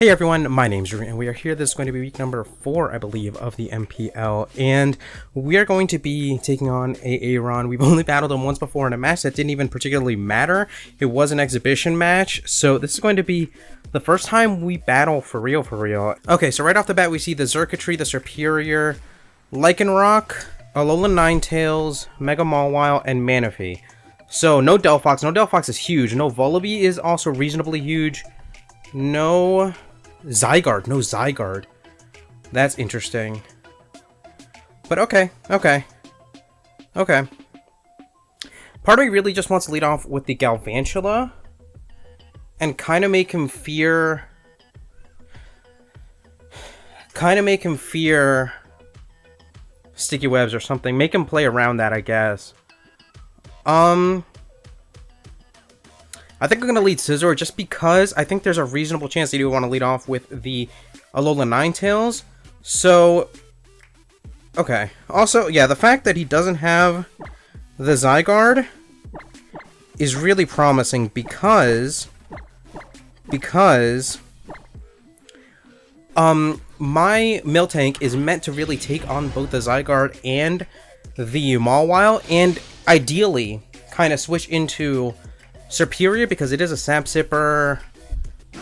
Hey everyone, my name's Drew, and we are here. This is going to be week number 4, I believe, of the MPL, and we are going to be taking on AAron. We've only battled him once before in a match that didn't even particularly matter. It was an exhibition match, so this is going to be the first time we battle for real, for real. Okay, so right off the bat, we see the Xurkitree, the Superior, Lycanroc, Alolan Ninetales, Mega Mawile, and Manaphy. So, no Delphox. No Delphox is huge. No Vullaby is also reasonably huge. No Zygarde. No Zygarde. That's interesting. But okay. Part of me really just wants to lead off with the Galvantula and kind of make him fear Sticky Webs or something. Make him play around that, I guess. I think I'm going to lead Scizor just because I think there's a reasonable chance that you want to lead off with the Alolan Ninetales. So, okay. Also, yeah, the fact that he doesn't have the Zygarde is really promising because my Miltank is meant to really take on both the Zygarde and the Mawile, and ideally kind of switch into Superior because it is a Sap Sipper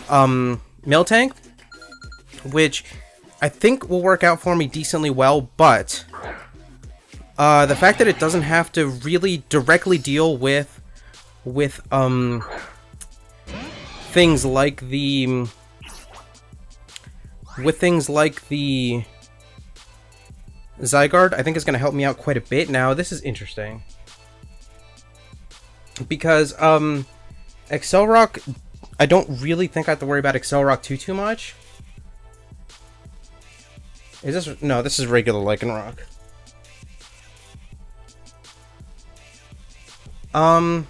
Miltank, which I think will work out for me decently well, but the fact that it doesn't have to really directly deal with things like the Zygarde, I think is going to help me out quite a bit. Now, this is interesting because Accelerock, I don't really think I have to worry about Accelerock too much. Is this... No, this is regular Lycanroc. I'm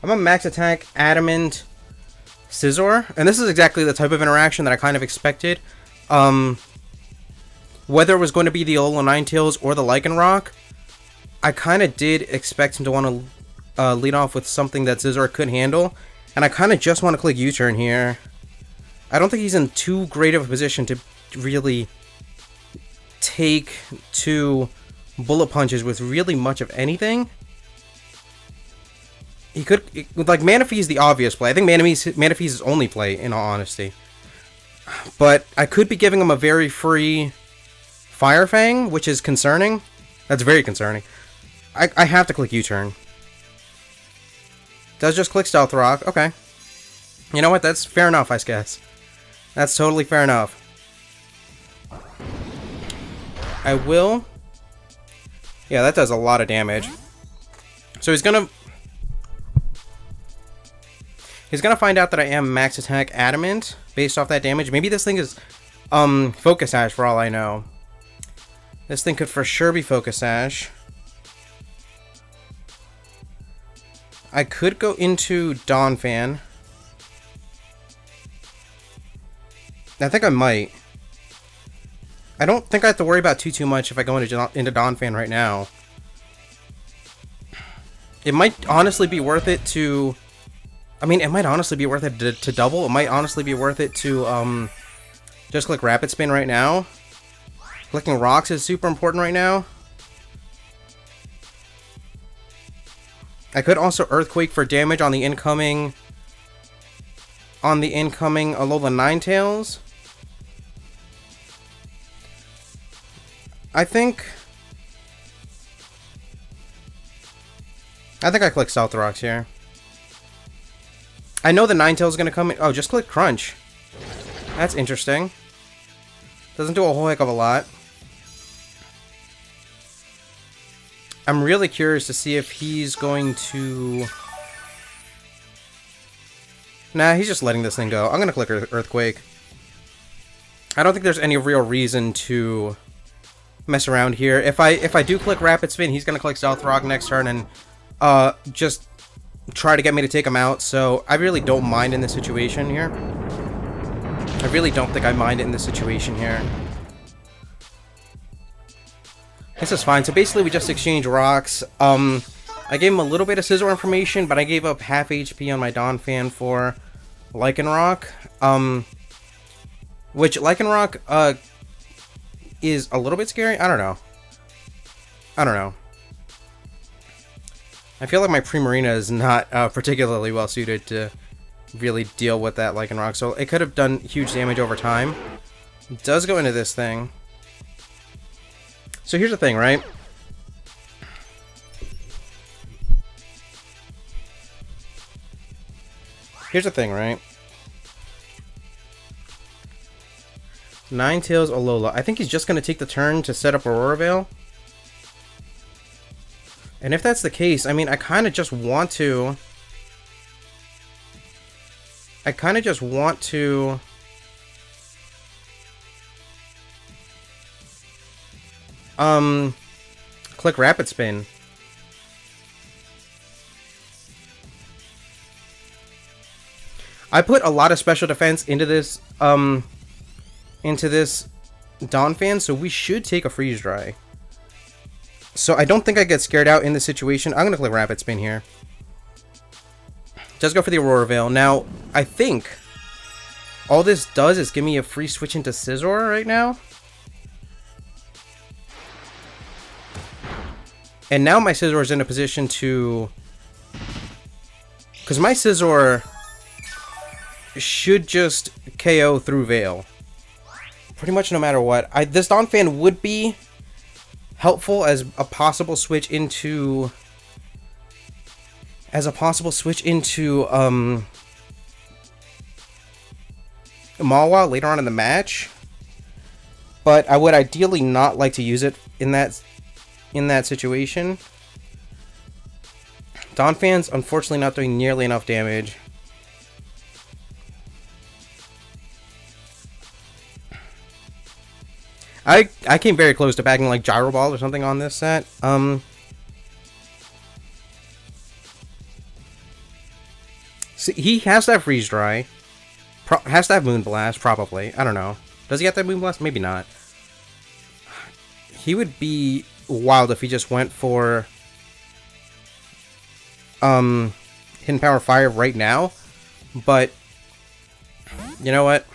a max attack Adamant Scizor, and this is exactly the type of interaction that I kind of expected. Whether it was going to be the Alolan Ninetales or the Lycanroc, I kind of did expect him to want to lead off with something that Scizor could handle, and I kind of just want to click U-turn here. I don't think he's in too great of a position to really take 2 bullet punches with really much of anything. He could, like, Manaphy is the obvious play. I think Manaphy is his only play, in all honesty. But I could be giving him a very free Fire Fang, which is concerning. That's very concerning. I have to click U-turn. Does just click Stealth Rock. Okay. You know what? That's fair enough, I guess. That's totally fair enough. I will... Yeah, that does a lot of damage. So he's gonna find out that I am max attack Adamant based off that damage. Maybe this thing is Focus Sash for all I know. This thing could for sure be Focus Sash. I could go into Donphan. I think I might. I don't think I have to worry about too much if I go into Donphan right now. It might honestly be worth it to... I mean, it might honestly be worth it to double. It might honestly be worth it to just click Rapid Spin right now. Clicking Rocks is super important right now. I could also Earthquake for damage on the incoming Alolan Ninetales. I think I click Stealth Rocks here. I know the Ninetales is going to come in. Oh, just click Crunch. That's interesting. Doesn't do a whole heck of a lot. I'm really curious to see if he's going to... Nah, he's just letting this thing go. I'm going to click Earthquake. I don't think there's any real reason to mess around here. If I do click Rapid Spin, he's going to click Stealth Rock next turn and just try to get me to take him out. So I really don't mind in this situation here. I really don't think I mind it in this situation here. This is fine. So basically we just exchange rocks. I gave him a little bit of Scizor information, but I gave up half HP on my Donphan for Lycanroc. Which Lycanroc is a little bit scary. I don't know. I feel like my Primarina is not particularly well suited to really deal with that Lycanroc, so it could have done huge damage over time. It does go into this thing. So here's the thing, right? Ninetales Alola. I think he's just going to take the turn to set up Aurora Veil. And if that's the case, I mean, I kind of just want to... click Rapid Spin. I put a lot of special defense into this Donphan, so we should take a Freeze Dry. So I don't think I get scared out in this situation. I'm gonna click Rapid Spin here. Just go for the Aurora Veil. Now, I think all this does is give me a free switch into Scizor right now. And now my Scizor is in a position to... because my Scizor should just KO through Veil. Pretty much no matter what. This Donphan would be helpful as a possible switch into... Malwa later on in the match. But I would ideally not like to use it in that situation. Donphan's unfortunately not doing nearly enough damage. I came very close to backing like Gyro Ball or something on this set. See, he has to have Freeze Dry. Has to have Moonblast, probably. I don't know. Does he have to have Moonblast? Maybe not. He would be wild if he just went for Hidden Power Fire right now. But you know what?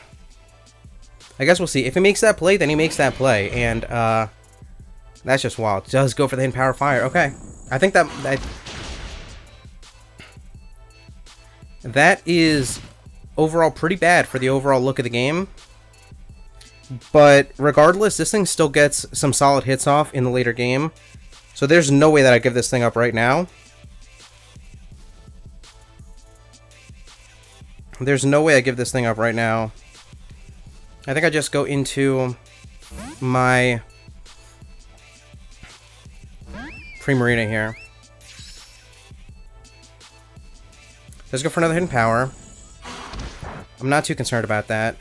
I guess we'll see. If he makes that play, then he makes that play. And that's just wild. Does go for the Hidden Power Fire. Okay. I think that is overall pretty bad for the overall look of the game. But regardless, this thing still gets some solid hits off in the later game. So there's no way that I give this thing up right now. There's no way I give this thing up right now. I think I just go into my Primarina here. Let's go for another Hidden Power. I'm not too concerned about that.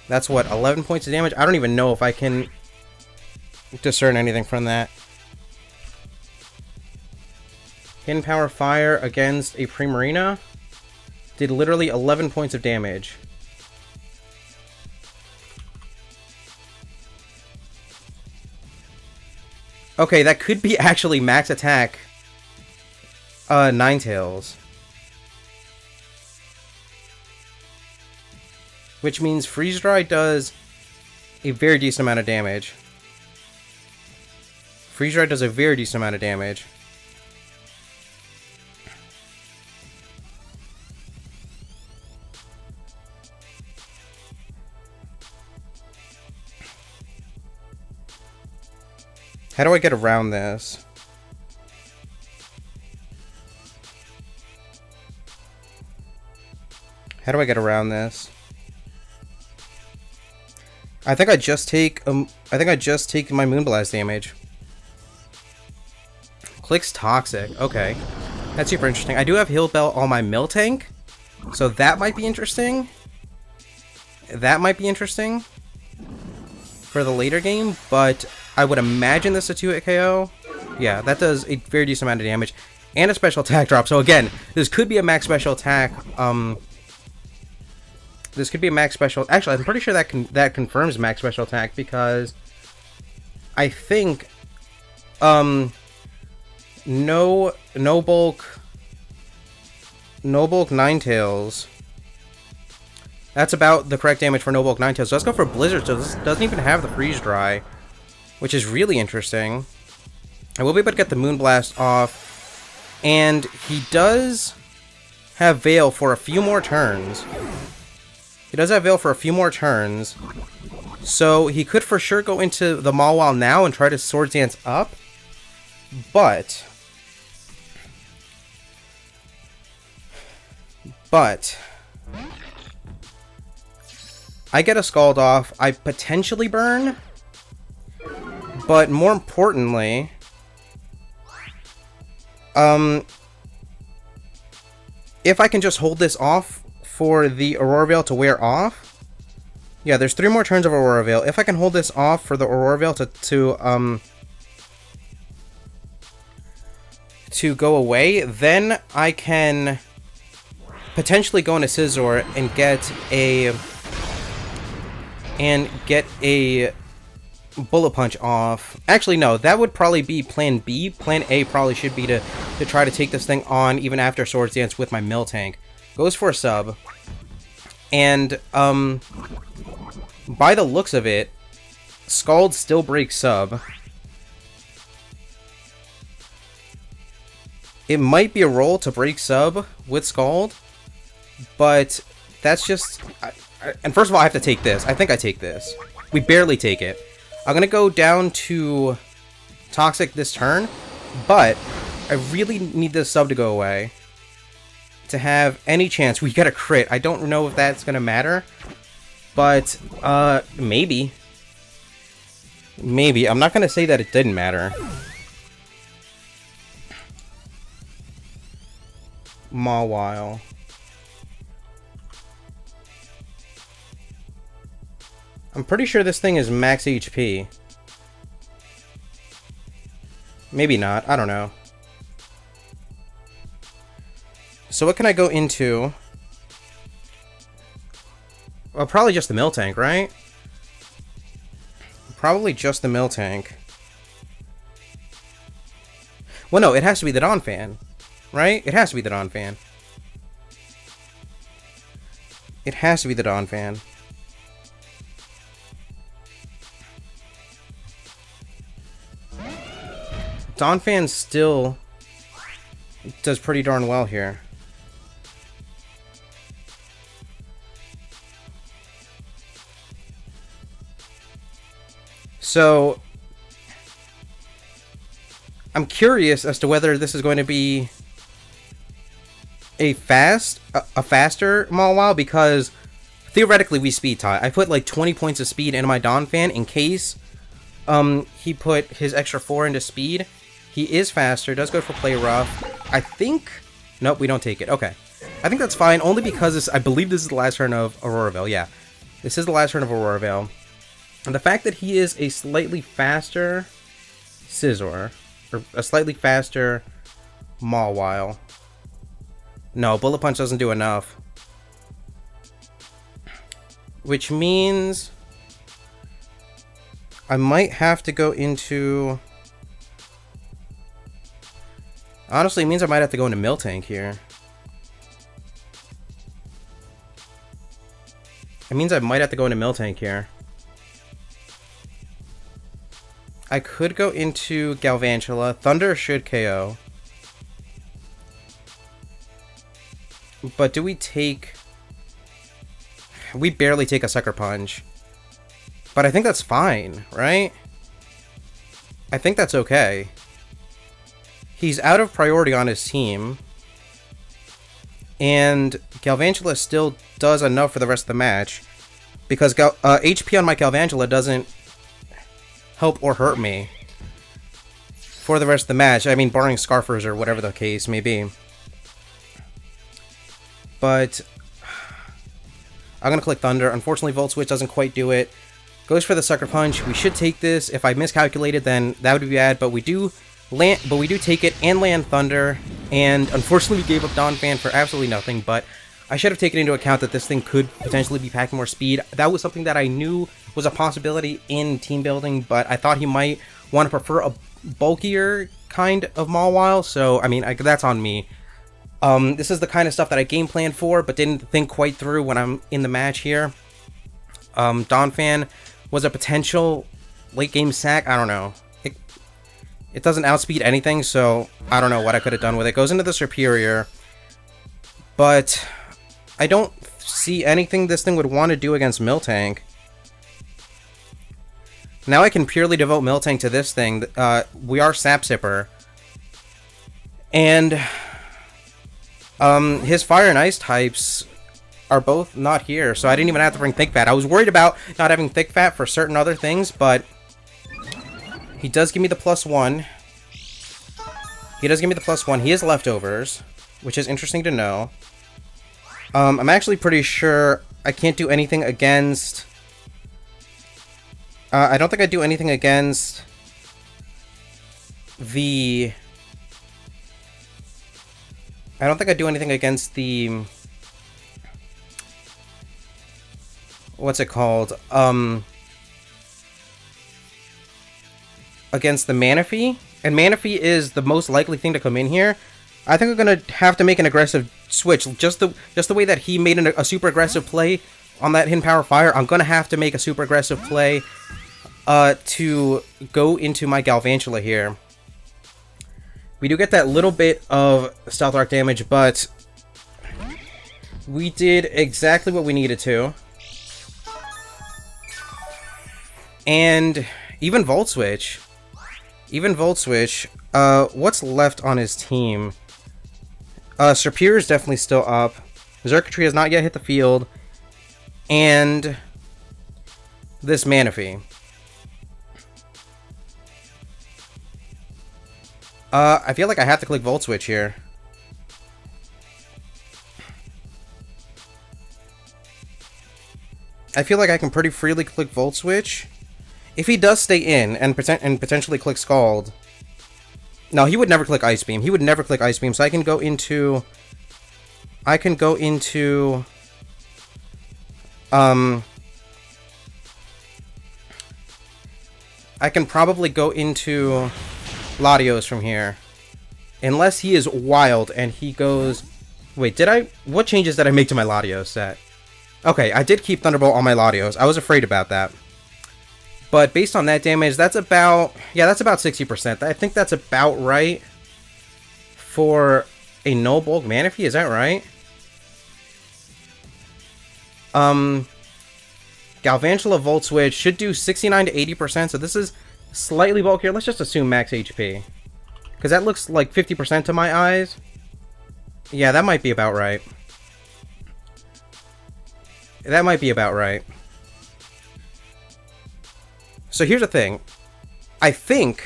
That's what, 11 points of damage? I don't even know if I can discern anything from that. Hidden Power Fire against a Primarina did literally 11 points of damage. Okay, that could be actually max attack Ninetales. Which means Freeze Dry does a very decent amount of damage. Freeze Dry does a very decent amount of damage. How do I get around this? How do I get around this? I think I just take my Moonblast damage. Clicks Toxic. Okay. That's super interesting. I do have Heal Bell on my Miltank, so that might be interesting. That might be interesting for the later game, but I would imagine this is a 2-hit KO. Yeah, that does a very decent amount of damage. And a special attack drop. So again, this could be a max special attack. This could be a max special... Actually, I'm pretty sure that confirms max special attack, because I think No bulk Ninetales. That's about the correct damage for no bulk Ninetales. So let's go for Blizzard. So this doesn't even have the freeze dry, which is really interesting. I will be able to get the Moonblast off, and he does have Veil for a few more turns. So he could for sure go into the Mawile now and try to Swords Dance up, but I get a Scald off, I potentially burn, but more importantly, if I can just hold this off for the Aurora Veil to wear off, yeah, there's 3 more turns of Aurora Veil. If I can hold this off for the Aurora Veil to go away, then I can potentially go into Scizor and get a Bullet Punch off. Actually, no, that would probably be Plan B. Plan A probably should be to try to take this thing on even after Swords Dance with my Miltank. Goes for a sub. And, by the looks of it, Scald still breaks sub. It might be a roll to break sub with Scald, but that's just... and first of all, I have to take this. I think I take this. We barely take it. I'm going to go down to Toxic this turn, but I really need this sub to go away to have any chance. We get a crit. I don't know if that's going to matter, but maybe. Maybe. I'm not going to say that it didn't matter. Mawile. I'm pretty sure this thing is max HP. Maybe not. I don't know. So what can I go into? Well, probably just the Miltank, right? Probably just the Miltank. Well, no, it has to be the Donphan, right? It has to be the Donphan. It has to be the Donphan. Donphan still does pretty darn well here. So, I'm curious as to whether this is going to be a faster Mawile, because theoretically we speed tie. I put like 20 points of speed into my Donphan in case he put his extra 4 into speed. He is faster, does go for Play Rough. I think... Nope, we don't take it. Okay. I think that's fine, only because I believe this is the last turn of Aurora Veil. Yeah. This is the last turn of Aurora Veil. And the fact that he is a slightly faster Scizor, or a slightly faster Mawile. No, Bullet Punch doesn't do enough. Which means I might have to go into... Honestly, it means I might have to go into Miltank here. It means I might have to go into Miltank here. I could go into Galvantula. Thunder should KO. But do we take... We barely take a Sucker Punch. But I think that's fine, right? I think that's okay. He's out of priority on his team. And Galvantula still does enough for the rest of the match. Because HP on my Galvantula doesn't help or hurt me for the rest of the match. I mean, barring Scarfers or whatever the case may be. But I'm going to click Thunder. Unfortunately, Volt Switch doesn't quite do it. Goes for the Sucker Punch. We should take this. If I miscalculated, then that would be bad. But we do take it and land Thunder. And unfortunately, we gave up Donphan for absolutely nothing. But I should have taken into account that this thing could potentially be packing more speed. That was something that I knew was a possibility in team building, but I thought he might want to prefer a bulkier kind of Mawile, so I mean, that's on me. This is the kind of stuff that I game planned for, but didn't think quite through when I'm in the match here. Donphan was a potential late game sack. I don't know. It doesn't outspeed anything, so I don't know what I could have done with it. Goes into the Superior, but I don't see anything this thing would want to do against Miltank. Now I can purely devote Miltank to this thing. We are Sap Sipper. And his Fire and Ice types are both not here, so I didn't even have to bring Thick Fat. I was worried about not having Thick Fat for certain other things, but he does give me the +1. He does give me the +1. He has leftovers, which is interesting to know. I'm actually pretty sure I can't do anything against... I don't think I do anything against the... I don't think I do anything against the... What's it called? Against the Manaphy. And Manaphy is the most likely thing to come in here. I think I'm going to have to make an aggressive switch. Just the way that he made a super aggressive play on that Hidden Power Fire, I'm going to have to make a super aggressive play to go into my Galvantula here. We do get that little bit of Stealth Arc damage, but we did exactly what we needed to. And even Volt Switch, what's left on his team? Serpure is definitely still up. Xurkitree has not yet hit the field. And this Manaphy. I feel like I have to click Volt Switch here. I feel like I can pretty freely click Volt Switch. If he does stay in and potentially click Scald... No, he would never click Ice Beam. He would never click Ice Beam, so I can go into... I can probably go into Latios from here. Unless he is wild and he goes... Wait, what changes did I make to my Latios set? Okay, I did keep Thunderbolt on my Latios. I was afraid about that. But based on that damage, that's about... Yeah, that's about 60%. I think that's about right for a no bulk Manaphy. Is that right? Galvantula Volt Switch should do 69 to 80%, so this is slightly bulkier. Let's just assume max HP. Because that looks like 50% to my eyes. Yeah, that might be about right. That might be about right. So here's the thing. I think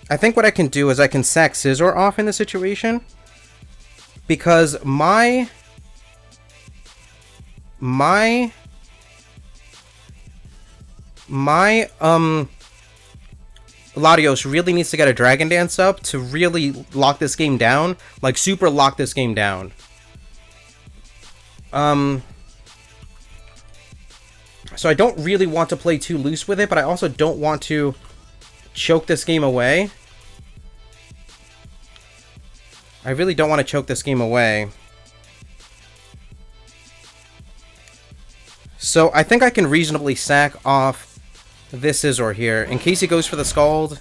what I can do is I can sack Scizor off in this situation. Because my Latios really needs to get a Dragon Dance up to really lock this game down. Like, super lock this game down. So I don't really want to play too loose with it, but I also don't want to choke this game away. I really don't want to choke this game away. So I think I can reasonably sack off this Scizor here. In case he goes for the Scald,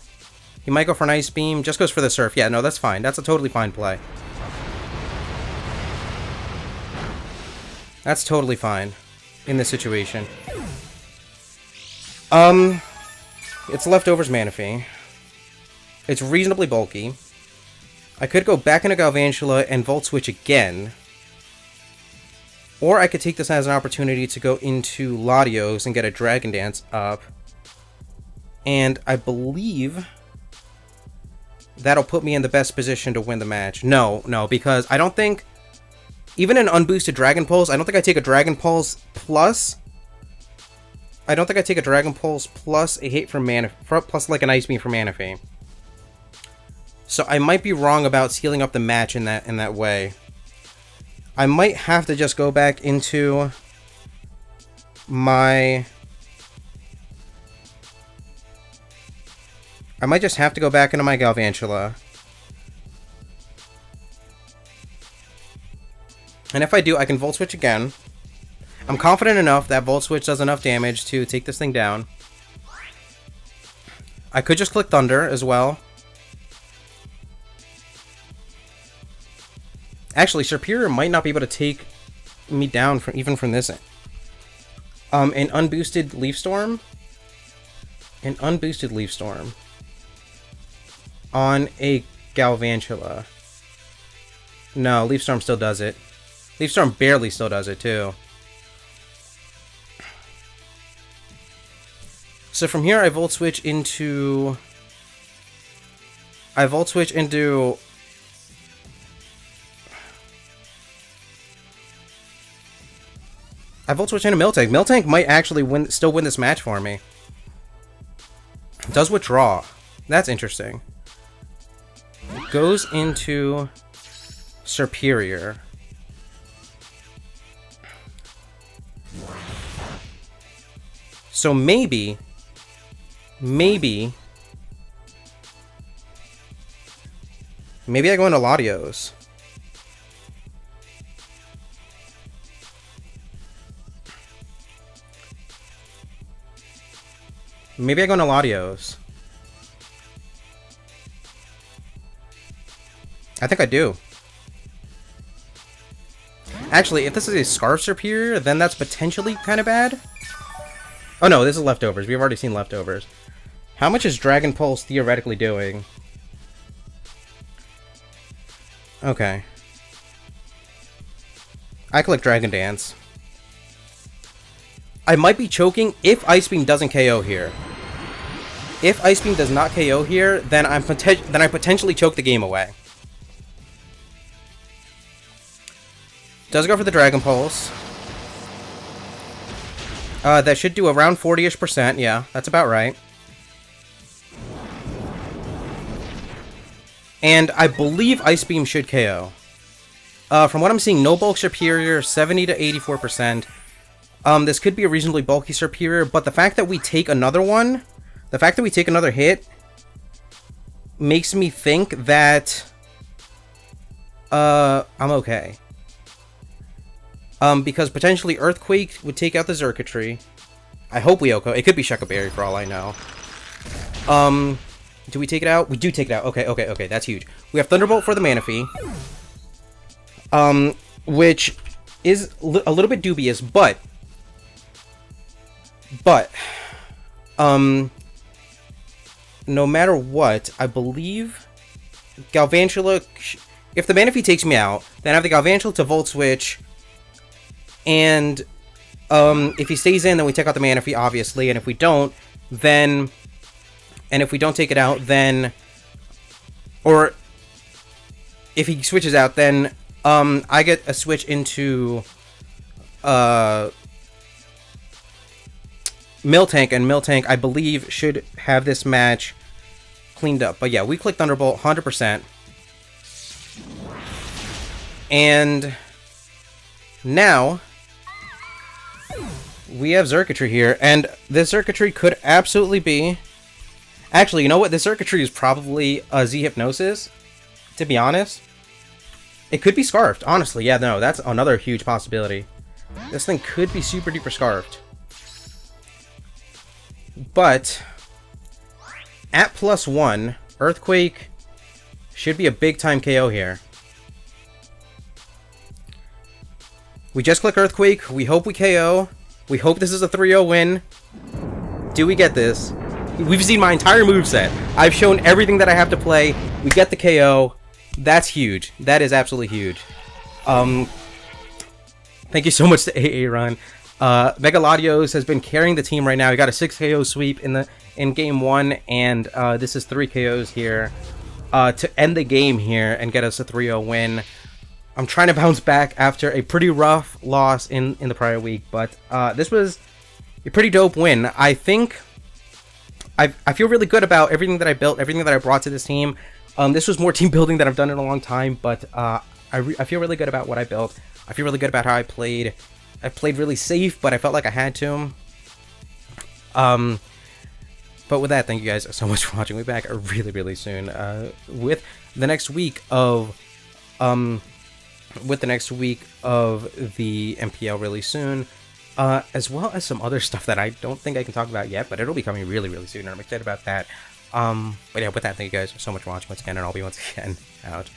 he might go for an Ice Beam. Just goes for the Surf. Yeah, no, that's fine. That's a totally fine play. That's totally fine in this situation. It's Leftovers Manaphy. It's reasonably bulky. I could go back into Galvantula and Volt Switch again. Or I could take this as an opportunity to go into Latios and get a Dragon Dance up. And I believe that'll put me in the best position to win the match. No, because I don't think... Even an unboosted Dragon Pulse, I don't think I take a Dragon Pulse plus... I don't think I take a Dragon Pulse plus a hit from Manaphy, plus like an Ice Beam from Manaphy. So I might be wrong about sealing up the match in that way. I might have to just go back into my... I might just have to go back into my Galvantula. And if I do, I can Volt Switch again. I'm confident enough that Volt Switch does enough damage to take this thing down. I could just click Thunder as well. Actually, Superior might not be able to take me down from even from this. An unboosted Leaf Storm. An unboosted Leaf Storm. On a Galvantula. No, Leaf Storm still does it. Leaf Storm barely still does it, too. So from here, I Volt Switch into... I Volt Switch into... Miltank. Miltank might actually still win this match for me. Does withdraw. That's interesting. Goes into Superior. So maybe I go into Latios. Maybe I go into Latios. I think I do. Actually, if this is a Scarf Superior, then that's potentially kind of bad. Oh no, this is Leftovers. We've already seen Leftovers. How much is Dragon Pulse theoretically doing? Okay. I click Dragon Dance. I might be choking if Ice Beam doesn't KO here. If Ice Beam does not KO here, then I potentially choke the game away. Does go for the Dragon Pulse. That should do around 40-ish%. Yeah, that's about right. And I believe Ice Beam should KO. From what I'm seeing, no bulk Superior, 70 to 84%. This could be a reasonably bulky Superior, but the fact that we take another one, the fact that we take another hit, makes me think that I'm okay. Because potentially Earthquake would take out the Xurkitree. I hope we OHKO. It could be Shuckle Berry for all I know. Do we take it out? We do take it out. Okay. That's huge. We have Thunderbolt for the Manaphy. Which is a little bit dubious, but no matter what, I believe Galvantula, if the Manaphy takes me out, then I have the Galvantula to Volt Switch, and if he stays in, then we take out the Manaphy, obviously, and if we don't, then, and if we don't take it out, then, or if he switches out, then I get a switch into Miltank, and Miltank, I believe, should have this match cleaned up. But yeah, we click Thunderbolt 100%. And now we have Xurkitree here, and this Xurkitree could absolutely be... Actually, you know what? This Xurkitree is probably a Z Hypnosis, to be honest. It could be Scarfed, honestly. Yeah, no, that's another huge possibility. This thing could be super duper Scarfed. But at +1, Earthquake should be a big time KO here. We just click Earthquake. We hope we KO. We hope this is a 3-0 win. Do we get this? We've seen my entire moveset. I've shown everything that I have to play. We get the KO. That's huge. That is absolutely huge. Thank you so much to AAron. Mega Latios has been carrying the team right now. We got a 6 KO sweep in game 1, and this is 3 KOs here to end the game here and get us a 3-0 win. I'm trying to bounce back after a pretty rough loss in the prior week, but this was a pretty dope win. I think I feel really good about everything that I built, everything that I brought to this team. This was more team building than I've done in a long time, but I feel really good about what I built. I feel really good about how I played. I played really safe, but I felt like I had to. But with that, thank you guys so much for watching. We'll be back really, really soon with the next week of the MPL really soon, as well as some other stuff that I don't think I can talk about yet, but it'll be coming really, really soon, and I'm excited about that. But yeah, with that, thank you guys so much for watching once again, and I'll be once again out.